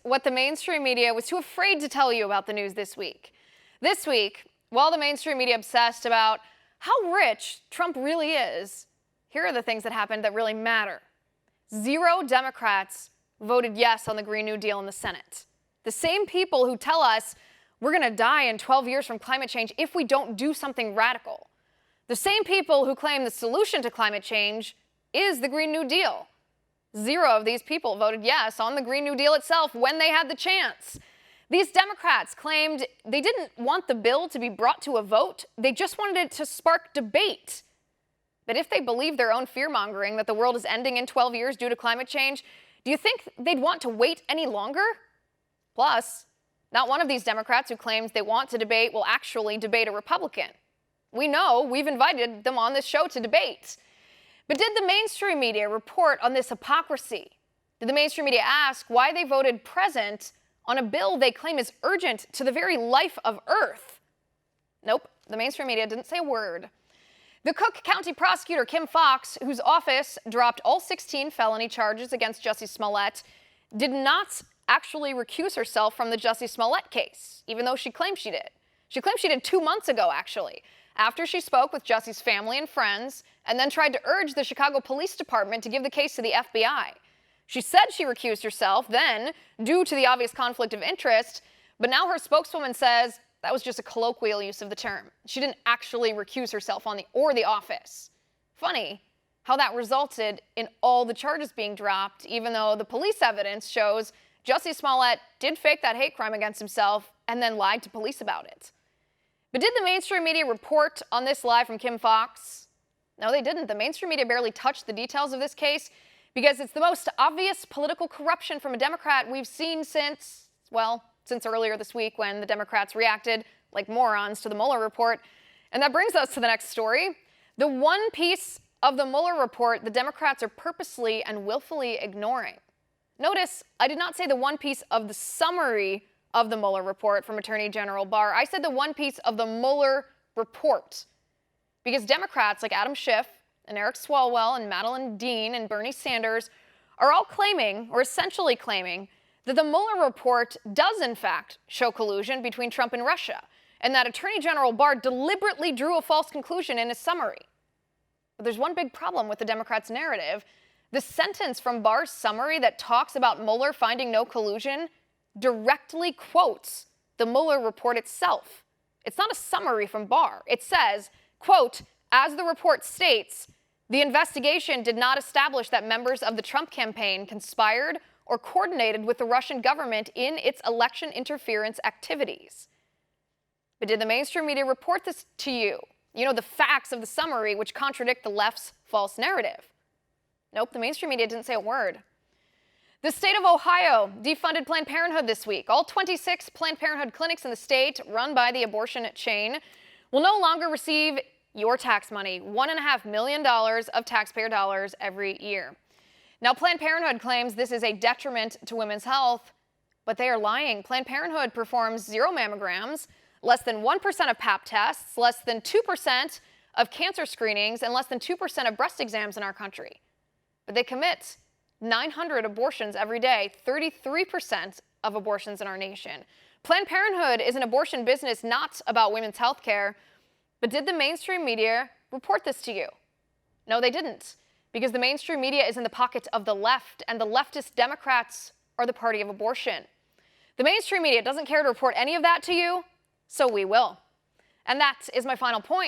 what the mainstream media was too afraid to tell you about the news this week. This week, while the mainstream media obsessed about how rich Trump really is, here are the things that happened that really matter. 0 Democrats voted yes on the Green New Deal in the Senate. The same people who tell us we're going to die in 12 years from climate change if we don't do something radical. The same people who claim the solution to climate change is the Green New Deal. 0 of these people voted yes on the Green New Deal itself when they had the chance. These Democrats claimed they didn't want the bill to be brought to a vote. They just wanted it to spark debate. But if they believe their own fear-mongering that the world is ending in 12 years due to climate change, do you think they'd want to wait any longer? Plus, not one of these Democrats who claims they want to debate will actually debate a Republican. We know we've invited them on this show to debate. But did the mainstream media report on this hypocrisy? Did the mainstream media ask why they voted present on a bill they claim is urgent to the very life of Earth? Nope, the mainstream media didn't say a word. The Cook County prosecutor, Kim Foxx, whose office dropped all 16 felony charges against Jussie Smollett, did not actually recuse herself from the Jussie Smollett case, even though she claimed she did. She claimed she did 2 months ago, actually, after she spoke with Jussie's family and friends and then tried to urge the Chicago Police Department to give the case to the FBI. She said she recused herself then due to the obvious conflict of interest, but now her spokeswoman says that was just a colloquial use of the term. She didn't actually recuse herself on the office. Funny how that resulted in all the charges being dropped, even though the police evidence shows Jussie Smollett did fake that hate crime against himself and then lied to police about it. But did the mainstream media report on this lie from Kim Foxx? No, they didn't. The mainstream media barely touched the details of this case because it's the most obvious political corruption from a Democrat we've seen since earlier this week when the Democrats reacted like morons to the Mueller Report. And that brings us to the next story. The one piece of the Mueller Report the Democrats are purposely and willfully ignoring. Notice I did not say the one piece of the summary of the Mueller Report from Attorney General Barr. I said the one piece of the Mueller Report. Because Democrats like Adam Schiff and Eric Swalwell and Madeline Dean and Bernie Sanders are all claiming, or essentially claiming, that the Mueller Report does in fact show collusion between Trump and Russia, and that Attorney General Barr deliberately drew a false conclusion in his summary. But there's one big problem with the Democrats' narrative. The sentence from Barr's summary that talks about Mueller finding no collusion directly quotes the Mueller Report itself. It's not a summary from Barr. It says, quote, as the report states, the investigation did not establish that members of the Trump campaign conspired or coordinated with the Russian government in its election interference activities. But did the mainstream media report this to you? You know, the facts of the summary which contradict the left's false narrative. Nope, the mainstream media didn't say a word. The state of Ohio defunded Planned Parenthood this week. All 26 Planned Parenthood clinics in the state, run by the abortion chain, will no longer receive your tax money, $1.5 million of taxpayer dollars every year. Now, Planned Parenthood claims this is a detriment to women's health, but they are lying. Planned Parenthood performs 0 mammograms, less than 1% of Pap tests, less than 2% of cancer screenings, and less than 2% of breast exams in our country. But they commit 900 abortions every day, 33% of abortions in our nation. Planned Parenthood is an abortion business not about women's health care. But did the mainstream media report this to you? No, they didn't, because the mainstream media is in the pocket of the left, and the leftist Democrats are the party of abortion. The mainstream media doesn't care to report any of that to you, so we will. And that is my final point.